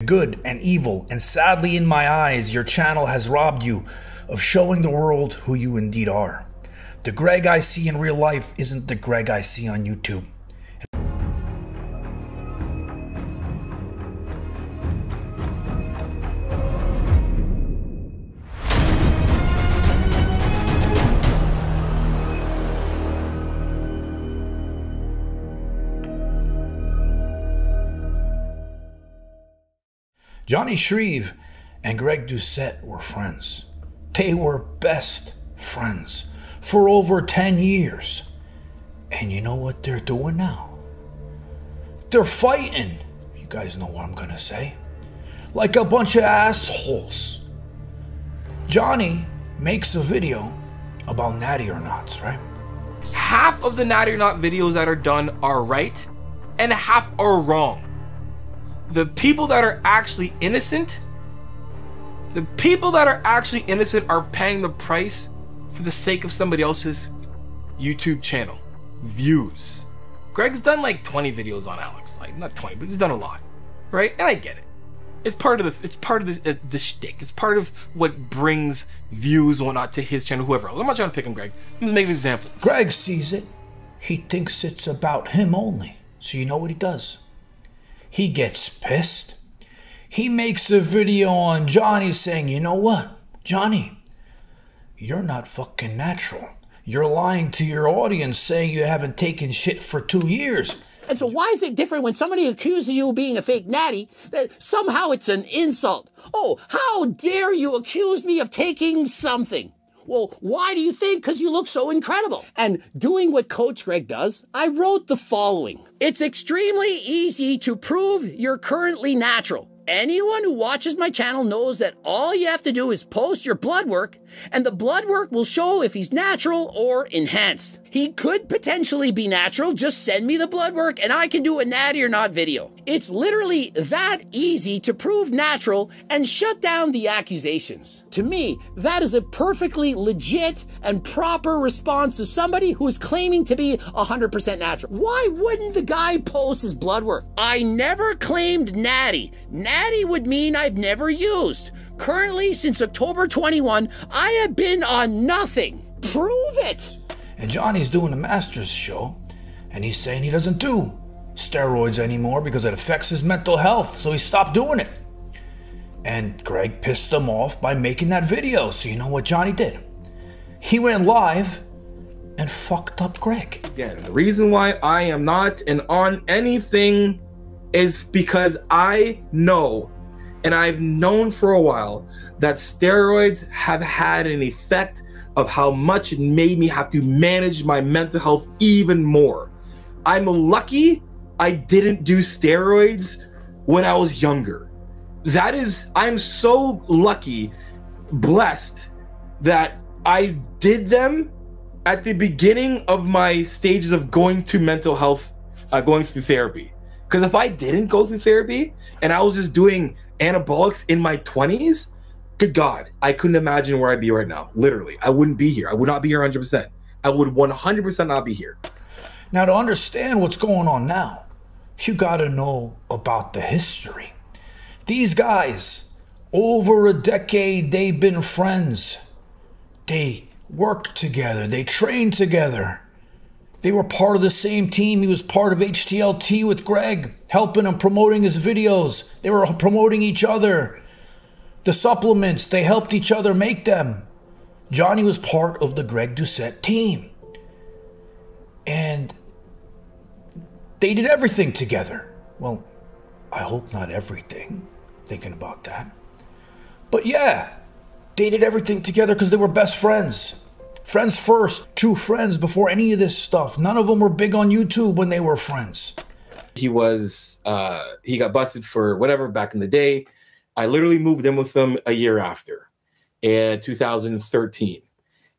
Good and evil, and sadly in my eyes, your channel has robbed you of showing the world who you indeed are. The Greg I see in real life isn't the Greg I see on YouTube. Jonni Shreve and Greg Doucette were friends. They were best friends for over 10 years. And you know what they're doing now? They're fighting. You guys know what I'm gonna say. Like a bunch of assholes. Jonni makes a video about natty or nots, right? Half of the natty or not videos that are done are right, and half are wrong. The people that are actually innocent, are paying the price for the sake of somebody else's YouTube channel views. Greg's done like 20 videos on Alex, like not 20, but he's done a lot, right? And I get it. It's part of the shtick. It's part of what brings views and whatnot to his channel, whoever else. I'm not trying to pick on Greg. I'm just making an example. Greg sees it. He thinks it's about him only. So you know what he does? He gets pissed. He makes a video on Jonni saying, you know what, Jonni, you're not fucking natural. You're lying to your audience saying you haven't taken shit for 2 years. And so why is it different when somebody accuses you of being a fake natty that somehow it's an insult? Oh, how dare you accuse me of taking something? Well, why do you think? Because you look so incredible. And doing what Coach Greg does, I wrote the following. It's extremely easy to prove you're currently natural. Anyone who watches my channel knows that all you have to do is post your blood work, and the blood work will show if he's natural or enhanced. He could potentially be natural. Just send me the blood work and I can do a natty or not video. It's literally that easy to prove natural and shut down the accusations. To me, that is a perfectly legit and proper response to somebody who is claiming to be 100% natural. Why wouldn't the guy post his blood work? I never claimed natty. Natty would mean I've never used. Currently, since October 21, I have been on nothing. Prove it. And Johnny's doing the Masters show, and he's saying he doesn't do steroids anymore because it affects his mental health, so he stopped doing it. And Greg pissed him off by making that video, so you know what Jonni did? He went live and fucked up Greg. Again, the reason why I am not on anything is because I know, and I've known for a while, that steroids have had an effect of how much it made me have to manage my mental health even more. I'm lucky I didn't do steroids when I was younger. I'm so lucky, blessed, that I did them at the beginning of my stages of going to mental health, going through therapy. Because if I didn't go through therapy and I was just doing anabolics in my 20s, good God, I couldn't imagine where I'd be right now. Literally, I wouldn't be here. I would not be here 100%. I would 100% not be here. Now, to understand what's going on now, you gotta know about the history. These guys, over a decade, they've been friends. They worked together. They trained together. They were part of the same team. He was part of HTLT with Greg, helping him, promoting his videos. They were promoting each other. The supplements, they helped each other make them. Jonni was part of the Greg Doucette team. And they did everything together. Well, I hope not everything, thinking about that. But yeah, they did everything together because they were best friends. Friends first, true friends before any of this stuff. None of them were big on YouTube when they were friends. He got busted for whatever back in the day. I literally moved in with them a year after, in 2013.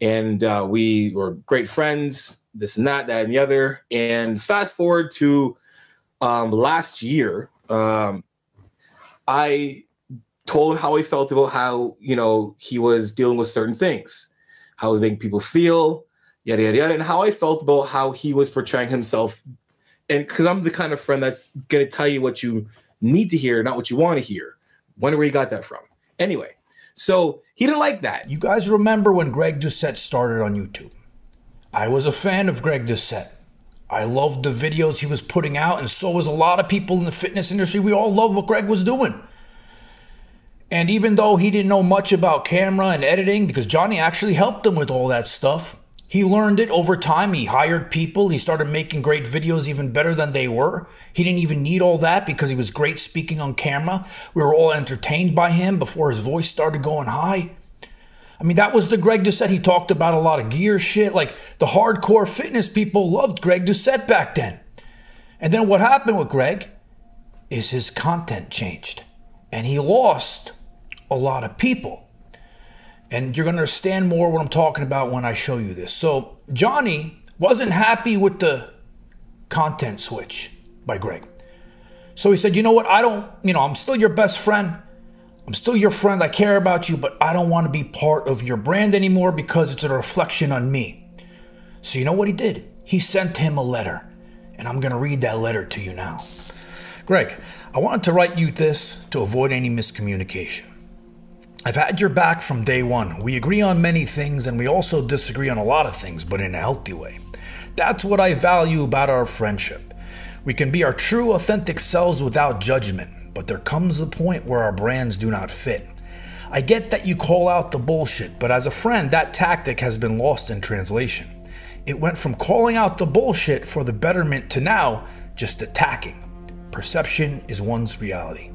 And we were great friends, this and that, and the other. And fast forward to last year, I told him how I felt about how, he was dealing with certain things, how he was making people feel, yada, yada, yada, and how I felt about how he was portraying himself. And because I'm the kind of friend that's going to tell you what you need to hear, not what you want to hear. Wonder where he got that from. Anyway, so he didn't like that. You guys remember when Greg Doucette started on YouTube? I was a fan of Greg Doucette. I loved the videos he was putting out, and so was a lot of people in the fitness industry. We all loved what Greg was doing. And even though he didn't know much about camera and editing, because Jonni actually helped him with all that stuff, he learned it over time. He hired people. He started making great videos even better than they were. He didn't even need all that because he was great speaking on camera. We were all entertained by him before his voice started going high. I mean, that was the Greg Doucette. He talked about a lot of gear shit. Like, the hardcore fitness people loved Greg Doucette back then. And then what happened with Greg is his content changed. And he lost a lot of people. And you're going to understand more what I'm talking about when I show you this. So Jonni wasn't happy with the content switch by Greg. So he said, you know what? I'm still your best friend. I'm still your friend. I care about you, but I don't want to be part of your brand anymore because it's a reflection on me. So you know what he did? He sent him a letter, and I'm going to read that letter to you now. Greg, I wanted to write you this to avoid any miscommunication. I've had your back from day one. We agree on many things, and we also disagree on a lot of things, but in a healthy way. That's what I value about our friendship. We can be our true, authentic selves without judgment, but there comes a point where our brands do not fit. I get that you call out the bullshit, but as a friend, that tactic has been lost in translation. It went from calling out the bullshit for the betterment to now just attacking. Perception is one's reality.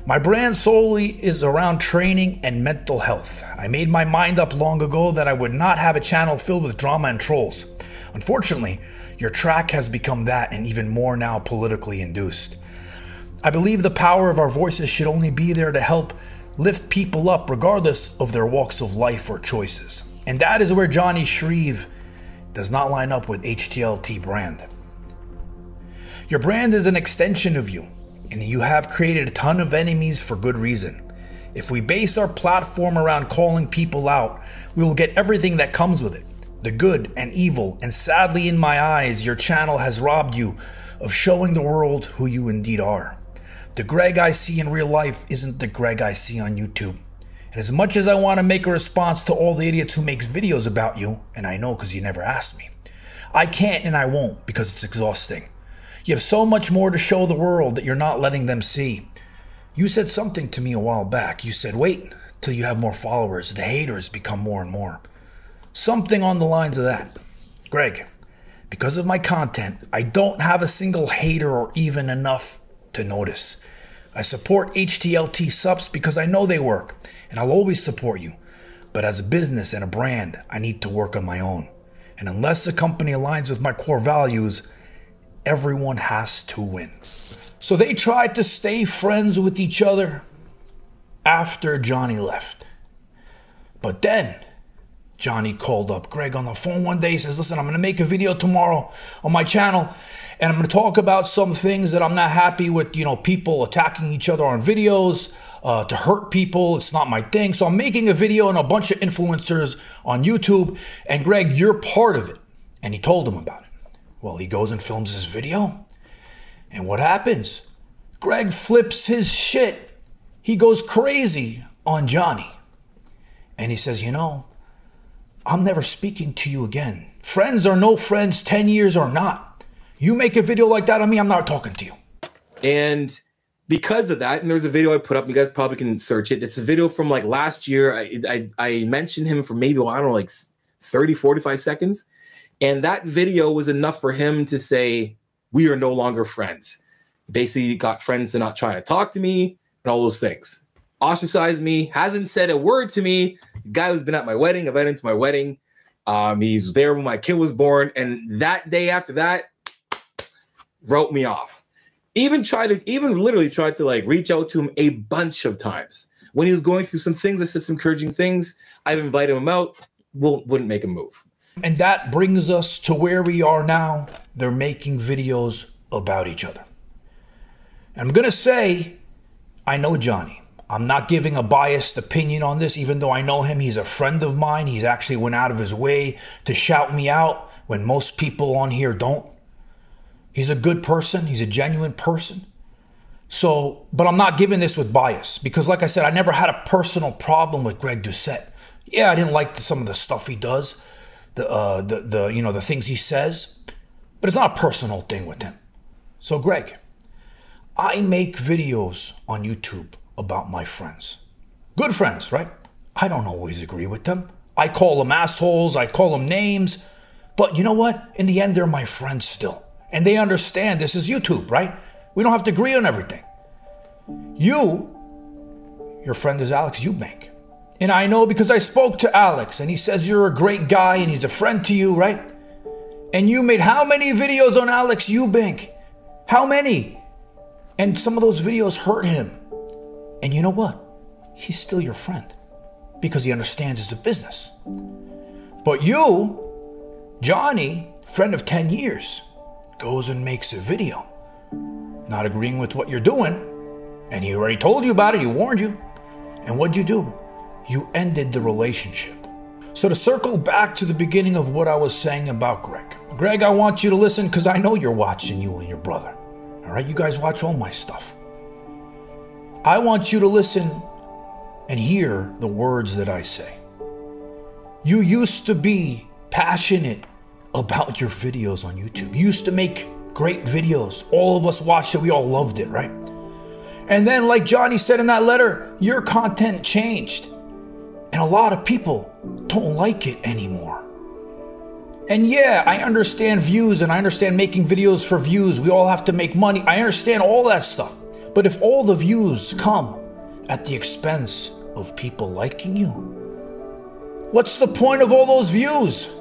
My brand solely is around training and mental health. I made my mind up long ago that I would not have a channel filled with drama and trolls. Unfortunately, your track has become that and even more now politically induced. I believe the power of our voices should only be there to help lift people up regardless of their walks of life or choices. And that is where Jonni Shreve does not line up with HTLT brand. Your brand is an extension of you, and you have created a ton of enemies for good reason. If we base our platform around calling people out, we will get everything that comes with it. The good and evil, and sadly in my eyes, your channel has robbed you of showing the world who you indeed are. The Greg I see in real life isn't the Greg I see on YouTube. And as much as I want to make a response to all the idiots who makes videos about you, and I know because you never asked me, I can't and I won't because it's exhausting. You have so much more to show the world that you're not letting them see. You said something to me a while back. You said, wait till you have more followers. The haters become more and more. Something on the lines of that. Greg, because of my content, I don't have a single hater or even enough to notice. I support HTLT subs because I know they work, and I'll always support you. But as a business and a brand, I need to work on my own. And unless the company aligns with my core values, everyone has to win. So they tried to stay friends with each other after Jonni left. But then Jonni called up Greg on the phone one day. He says, listen, I'm going to make a video tomorrow on my channel, and I'm going to talk about some things that I'm not happy with, people attacking each other on videos, to hurt people. It's not my thing. So I'm making a video on a bunch of influencers on YouTube, and Greg, you're part of it. And he told him about it. Well, he goes and films his video, and what happens? Greg flips his shit. He goes crazy on Jonni. And he says, I'm never speaking to you again. Friends or no friends, 10 years or not. You make a video like that on me, I'm not talking to you. And because of that, and there's a video I put up, you guys probably can search it. It's a video from like last year. I mentioned him for maybe, 30, 45 seconds. And that video was enough for him to say, we are no longer friends. Basically got friends to not try to talk to me and all those things. Ostracized me, hasn't said a word to me. The guy who's been at my wedding, invited to my wedding. He's there when my kid was born. And that day after that, wrote me off. Even literally tried to reach out to him a bunch of times. When he was going through some things, I said some encouraging things. I've invited him out, wouldn't make a move. And that brings us to where we are now. They're making videos about each other. And I'm going to say, I know Jonni. I'm not giving a biased opinion on this, even though I know him. He's a friend of mine. He's actually went out of his way to shout me out when most people on here don't. He's a good person. He's a genuine person. So, but I'm not giving this with bias because, like I said, I never had a personal problem with Greg Doucette. Yeah, I didn't like some of the stuff he does, the things he says, but it's not a personal thing with him. So, Greg, I make videos on YouTube about my friends. Good friends, right? I don't always agree with them. I call them assholes. I call them names. But you know what? In the end, they're my friends still. And they understand this is YouTube, right? We don't have to agree on everything. Your friend is Alex Eubank. And I know because I spoke to Alex and he says you're a great guy and he's a friend to you, right? And you made how many videos on Alex Eubank? How many? And some of those videos hurt him. And you know what? He's still your friend because he understands it's a business. But you, Johnny, friend of 10 years, goes and makes a video not agreeing with what you're doing, and he already told you about it, he warned you. And what'd you do? You ended the relationship. So to circle back to the beginning of what I was saying about Greg. Greg, I want you to listen because I know you're watching, you and your brother. All right, you guys watch all my stuff. I want you to listen and hear the words that I say. You used to be passionate about your videos on YouTube. You used to make great videos. All of us watched it. We all loved it, right? And then, like Johnny said in that letter, your content changed. And a lot of people don't like it anymore. And yeah, I understand views and I understand making videos for views. We all have to make money. I understand all that stuff. But if all the views come at the expense of people liking you, what's the point of all those views?